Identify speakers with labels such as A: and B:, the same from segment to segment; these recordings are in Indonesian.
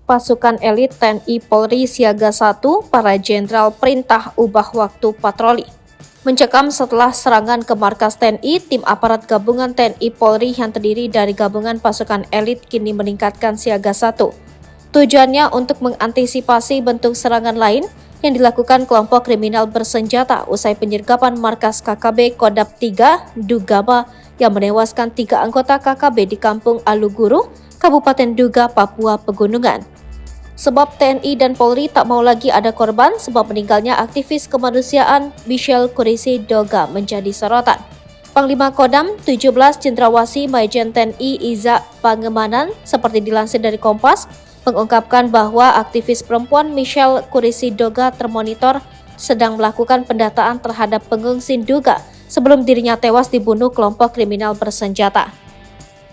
A: Pasukan elit TNI Polri Siaga 1, para jenderal perintah ubah waktu patroli. Mencekam setelah serangan ke markas TNI, tim aparat gabungan TNI Polri yang terdiri dari gabungan pasukan elit kini meningkatkan Siaga 1. Tujuannya untuk mengantisipasi bentuk serangan lain yang dilakukan kelompok kriminal bersenjata usai penyergapan markas KKB Kodap 3 Dugama yang menewaskan 3 anggota KKB di Kampung Aluguru, Kabupaten Duga, Papua Pegunungan. Sebab TNI dan Polri tak mau lagi ada korban sebab meninggalnya aktivis kemanusiaan Michelle Kurisi Doga menjadi sorotan. Panglima Kodam 17 Cendrawasih Majen TNI Iza Pangemanan seperti dilansir dari Kompas mengungkapkan bahwa aktivis perempuan Michelle Kurisi Doga termonitor sedang melakukan pendataan terhadap pengungsi Duga sebelum dirinya tewas dibunuh kelompok kriminal bersenjata.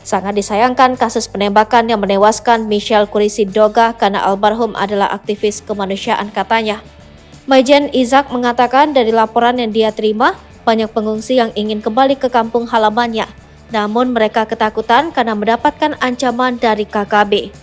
A: Sangat disayangkan kasus penembakan yang menewaskan Michelle Kurisi Doga karena almarhum adalah aktivis kemanusiaan, katanya. Majen Izak mengatakan dari laporan yang dia terima, banyak pengungsi yang ingin kembali ke kampung halamannya. Namun mereka ketakutan karena mendapatkan ancaman dari KKB.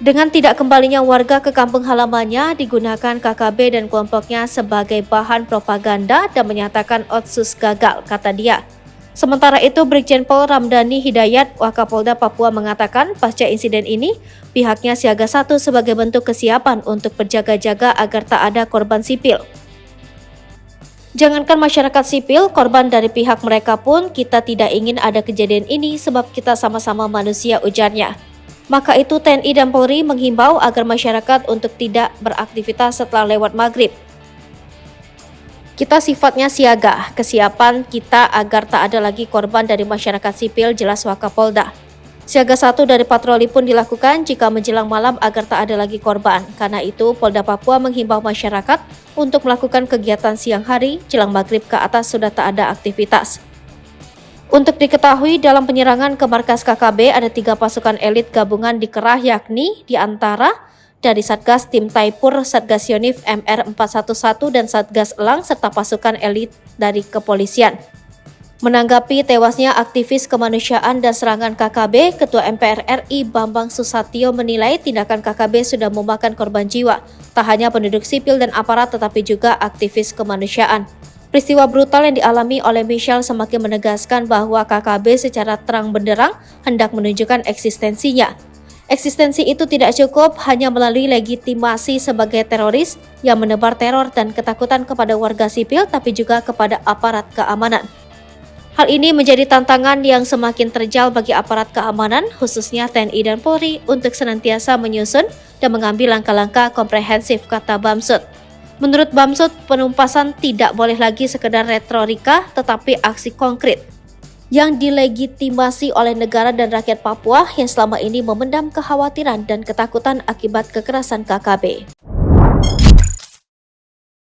A: Dengan tidak kembalinya warga ke kampung halamannya, digunakan KKB dan kelompoknya sebagai bahan propaganda dan menyatakan Otsus gagal, kata dia. Sementara itu, Brigjen Pol Ramdhani Hidayat, Wakapolda Papua mengatakan pasca insiden ini, pihaknya siaga 1 sebagai bentuk kesiapan untuk berjaga-jaga agar tak ada korban sipil. Jangankan masyarakat sipil, korban dari pihak mereka pun kita tidak ingin ada kejadian ini sebab kita sama-sama manusia, ujarnya. Maka itu TNI dan Polri menghimbau agar masyarakat untuk tidak beraktivitas setelah lewat maghrib. Kita sifatnya siaga, kesiapan kita agar tak ada lagi korban dari masyarakat sipil, jelas Wakapolda. Siaga 1 dari patroli pun dilakukan jika menjelang malam agar tak ada lagi korban. Karena itu, Polda Papua menghimbau masyarakat untuk melakukan kegiatan siang hari, jelang maghrib ke atas sudah tak ada aktivitas. Untuk diketahui, dalam penyerangan ke markas KKB ada 3 pasukan elit gabungan dikerah, yakni di antara dari Satgas Tim Taipur, Satgas Yonif MR411 dan Satgas Elang serta pasukan elit dari kepolisian. Menanggapi tewasnya aktivis kemanusiaan dan serangan KKB, Ketua MPR RI Bambang Susatyo menilai tindakan KKB sudah memakan korban jiwa, tak hanya penduduk sipil dan aparat tetapi juga aktivis kemanusiaan. Peristiwa brutal yang dialami oleh Michelle semakin menegaskan bahwa KKB secara terang benderang hendak menunjukkan eksistensinya. Eksistensi itu tidak cukup hanya melalui legitimasi sebagai teroris yang menebar teror dan ketakutan kepada warga sipil, tapi juga kepada aparat keamanan. Hal ini menjadi tantangan yang semakin terjal bagi aparat keamanan, khususnya TNI dan Polri, untuk senantiasa menyusun dan mengambil langkah-langkah komprehensif, kata Bamsud. Menurut Bamsud, penumpasan tidak boleh lagi sekedar retorika, tetapi aksi konkret yang dilegitimasi oleh negara dan rakyat Papua yang selama ini memendam kekhawatiran dan ketakutan akibat kekerasan KKB.